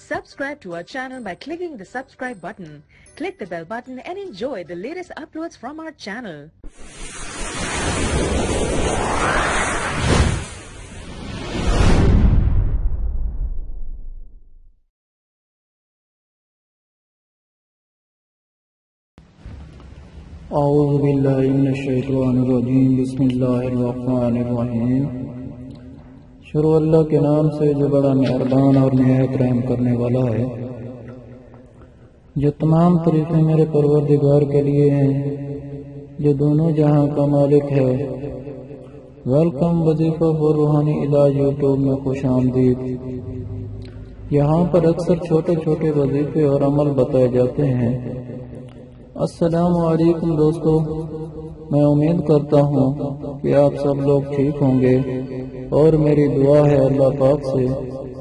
Subscribe to our channel by clicking the subscribe button. Click the bell button and enjoy the latest uploads from our channel. اعوذ باللہ من الشیطان الرجیم بسم اللہ الرحمن الرحیم۔ شروع اللہ کے نام سے جو بڑا مہربان اور نہایت رحم کرنے والا ہے۔ جو تمام طریقے میرے پروردگار کے لیے ہیں جو دونوں جہاں کا مالک ہے۔ ویلکم وظیفہ فور روحانی علاج یوٹیوب میں خوش آمدید۔ یہاں پر اکثر چھوٹے چھوٹے وظیفے اور عمل بتائے جاتے ہیں۔ السلام علیکم دوستو، میں امید کرتا ہوں کہ آپ سب لوگ ٹھیک ہوں گے اور میری دعا ہے اللہ پاک سے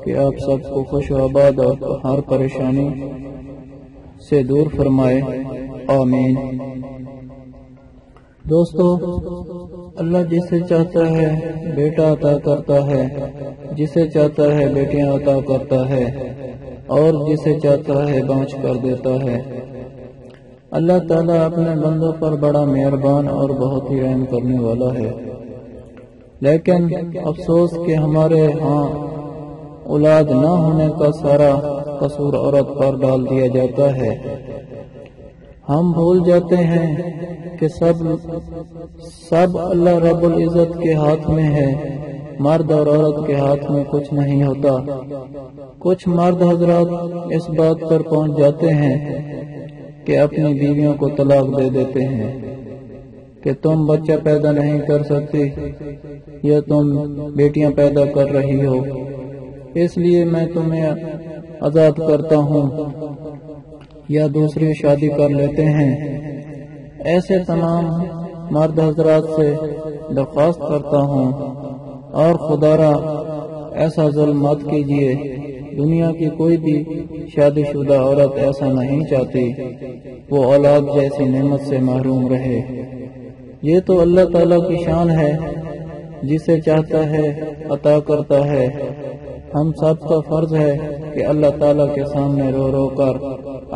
کہ آپ سب کو خوش و آباد اور ہر پریشانی سے دور فرمائے، آمین۔ دوستو، اللہ جسے چاہتا ہے بیٹا عطا کرتا ہے، جسے چاہتا ہے بیٹیاں عطا کرتا ہے اور جسے چاہتا ہے بانجھ کر دیتا ہے۔ اللہ تعالیٰ اپنے بندوں پر بڑا مہربان اور بہت ہی رحم کرنے والا ہے، لیکن افسوس کہ ہمارے ہاں اولاد نہ ہونے کا سارا قصور عورت پر ڈال دیا جاتا ہے۔ ہم بھول جاتے ہیں کہ سب اللہ رب العزت کے ہاتھ میں ہے، مرد اور عورت کے ہاتھ میں کچھ نہیں ہوتا۔ کچھ مرد حضرات اس بات پر پہنچ جاتے ہیں کہ اپنی بیویوں کو طلاق دے دیتے ہیں کہ تم بچہ پیدا نہیں کر سکتی یا تم بیٹیاں پیدا کر رہی ہو، اس لیے میں تمہیں آزاد کرتا ہوں، یا دوسری شادی کر لیتے ہیں۔ ایسے تمام مرد حضرات سے درخواست کرتا ہوں اور خدا را ایسا ظلم مت کیجیے۔ دنیا کی کوئی بھی شادی شدہ عورت ایسا نہیں چاہتی وہ اولاد جیسی نعمت سے محروم رہے۔ یہ تو اللہ تعالیٰ کی شان ہے، جسے چاہتا ہے عطا کرتا ہے۔ ہم سب کا فرض ہے کہ اللہ تعالیٰ کے سامنے رو رو کر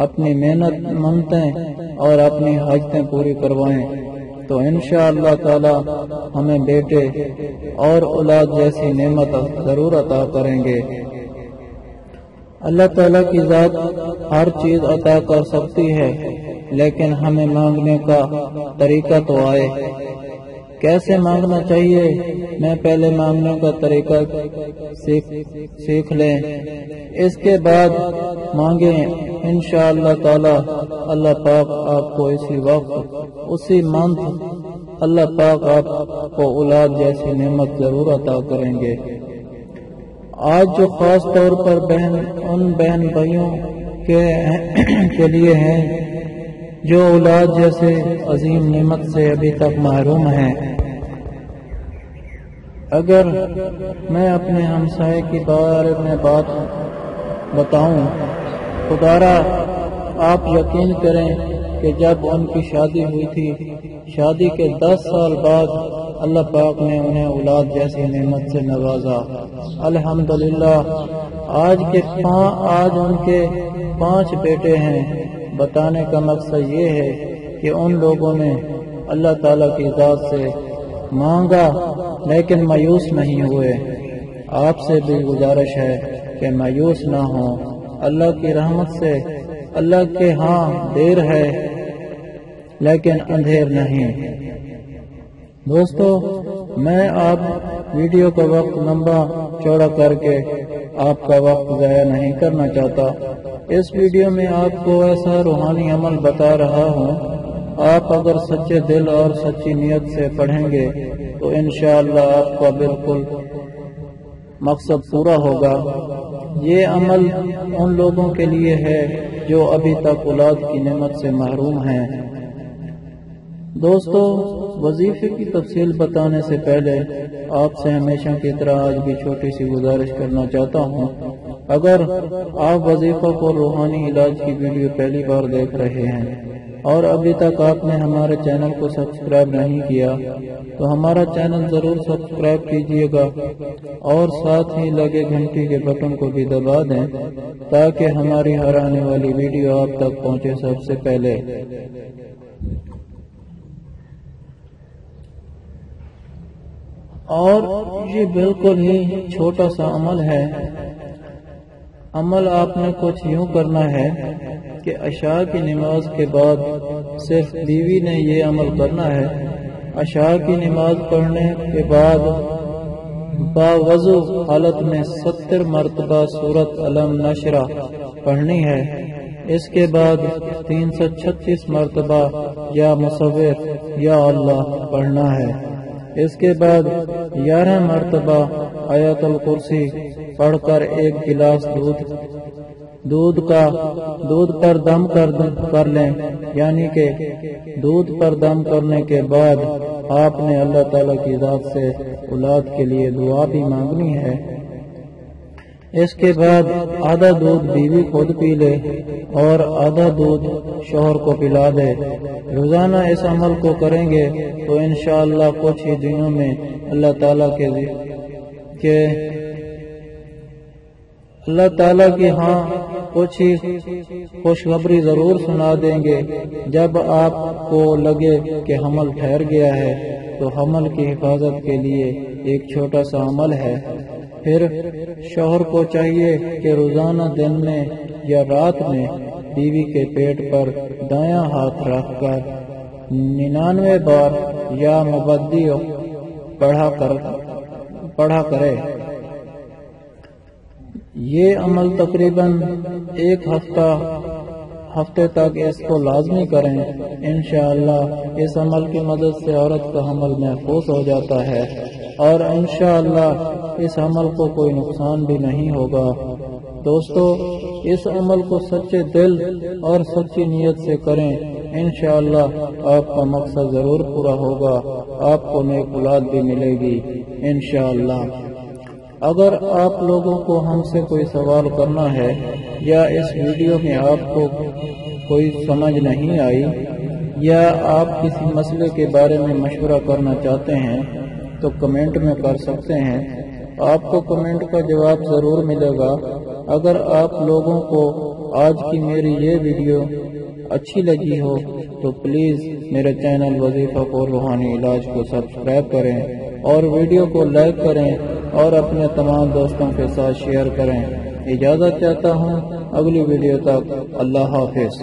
اپنی محنت منتیں اور اپنی حاجتیں پوری کروائیں، تو انشاءاللہ تعالیٰ ہمیں بیٹے اور اولاد جیسی نعمت ضرور عطا کریں گے۔ اللہ تعالیٰ کی ذات ہر چیز عطا کر سکتی ہے، لیکن ہمیں مانگنے کا طریقہ تو آئے۔ کیسے مانگنا چاہیے؟ میں پہلے مانگنے کا طریقہ سیکھ لیں، اس کے بعد مانگیں، انشاءاللہ تعالی اللہ پاک آپ کو اسی وقت اسی منتھ اللہ پاک آپ کو اولاد جیسی نعمت ضرور عطا کریں گے۔ آج جو خاص طور پر ان بہن بھائیوں کے لیے ہیں جو اولاد جیسے عظیم نعمت سے ابھی تک محروم ہیں۔ اگر میں اپنے ہمسائے کے بارے میں بات بتاؤں، خدارا آپ یقین کریں کہ جب ان کی شادی ہوئی تھی، شادی کے 10 سال بعد اللہ پاک نے انہیں اولاد جیسی نعمت سے نوازا، الحمدللہ۔ آج ان کے 5 بیٹے ہیں۔ بتانے کا مقصد یہ ہے کہ ان لوگوں نے اللہ تعالیٰ کی ذات سے مانگا لیکن مایوس نہیں ہوئے۔ آپ سے بھی گزارش ہے کہ مایوس نہ ہوں، اللہ کی رحمت سے اللہ کے ہاں دیر ہے لیکن اندھیر نہیں۔ دوستو، میں آپ ویڈیو کا وقت لمبا چوڑا کر کے آپ کا وقت ضائع نہیں کرنا چاہتا۔ اس ویڈیو میں آپ کو ایسا روحانی عمل بتا رہا ہوں، آپ اگر سچے دل اور سچی نیت سے پڑھیں گے تو انشاءاللہ آپ کا بالکل مقصد پورا ہوگا۔ یہ عمل ان لوگوں کے لیے ہے جو ابھی تک اولاد کی نعمت سے محروم ہیں۔ دوستو، وظیفے کی تفصیل بتانے سے پہلے آپ سے ہمیشہ کی طرح آج بھی چھوٹی سی گزارش کرنا چاہتا ہوں۔ اگر آپ وظیفہ کو روحانی علاج کی ویڈیو پہلی بار دیکھ رہے ہیں اور ابھی تک آپ نے ہمارے چینل کو سبسکرائب نہیں کیا تو ہمارا چینل ضرور سبسکرائب کیجیے گا اور ساتھ ہی لگے گھنٹی کے بٹن کو بھی دبا دیں تاکہ ہماری ہر آنے والی ویڈیو آپ تک پہنچے سب سے پہلے۔ اور یہ بالکل ہی چھوٹا سا عمل ہے۔ عمل آپ نے کچھ یوں کرنا ہے کہ عشاء کی نماز کے بعد صرف بیوی نے یہ عمل کرنا ہے۔ عشاء کی نماز پڑھنے کے بعد باوضو حالت میں 70 مرتبہ سورۃ علم نشرہ پڑھنی ہے۔ اس کے بعد 336 مرتبہ یا مصور یا اللہ پڑھنا ہے۔ اس کے بعد 11 مرتبہ آیت الکرسی پڑھ کر ایک گلاس دودھ پر دم کر لیں، یعنی کہ دودھ پر دم کرنے کے بعد آپ نے اللہ تعالیٰ کی ذات سے اولاد کے لیے دعا بھی مانگنی ہے۔ اس کے بعد آدھا دودھ بیوی خود پی لے اور آدھا دودھ شوہر کو پلا دے۔ روزانہ اس عمل کو کریں گے تو انشاءاللہ کچھ ہی دنوں میں اللہ تعالیٰ کی کچھ ہی خوشخبری ضرور سنا دیں گے۔ جب آپ کو لگے کہ حمل ٹھہر گیا ہے تو حمل کی حفاظت کے لیے ایک چھوٹا سا عمل ہے۔ پھر شوہر کو چاہیے کہ روزانہ دن میں یا رات میں بیوی کے پیٹ پر دایاں ہاتھ رکھ کر 99 بار یا مبدی پڑھا کرے۔ یہ عمل تقریباً ایک ہفتے تک اس کو لازمی کریں۔ انشاءاللہ اس عمل کی مدد سے عورت کا حمل محفوظ ہو جاتا ہے اور انشاءاللہ اس عمل کو کوئی نقصان بھی نہیں ہوگا۔ دوستو، اس عمل کو سچے دل اور سچی نیت سے کریں، انشاءاللہ آپ کا مقصد ضرور پورا ہوگا، آپ کو نیک اولاد بھی ملے گی انشاءاللہ۔ اگر آپ لوگوں کو ہم سے کوئی سوال کرنا ہے یا اس ویڈیو میں آپ کو کوئی سمجھ نہیں آئی یا آپ کسی مسئلے کے بارے میں مشورہ کرنا چاہتے ہیں تو کمنٹ میں کر سکتے ہیں، آپ کو کمنٹ کا جواب ضرور ملے گا۔ اگر آپ لوگوں کو آج کی میری یہ ویڈیو اچھی لگی ہو تو پلیز میرے چینل وظیفہ پور روحانی علاج کو سبسکرائب کریں اور ویڈیو کو لائک کریں اور اپنے تمام دوستوں کے ساتھ شیئر کریں۔ اجازت چاہتا ہوں، اگلی ویڈیو تک اللہ حافظ۔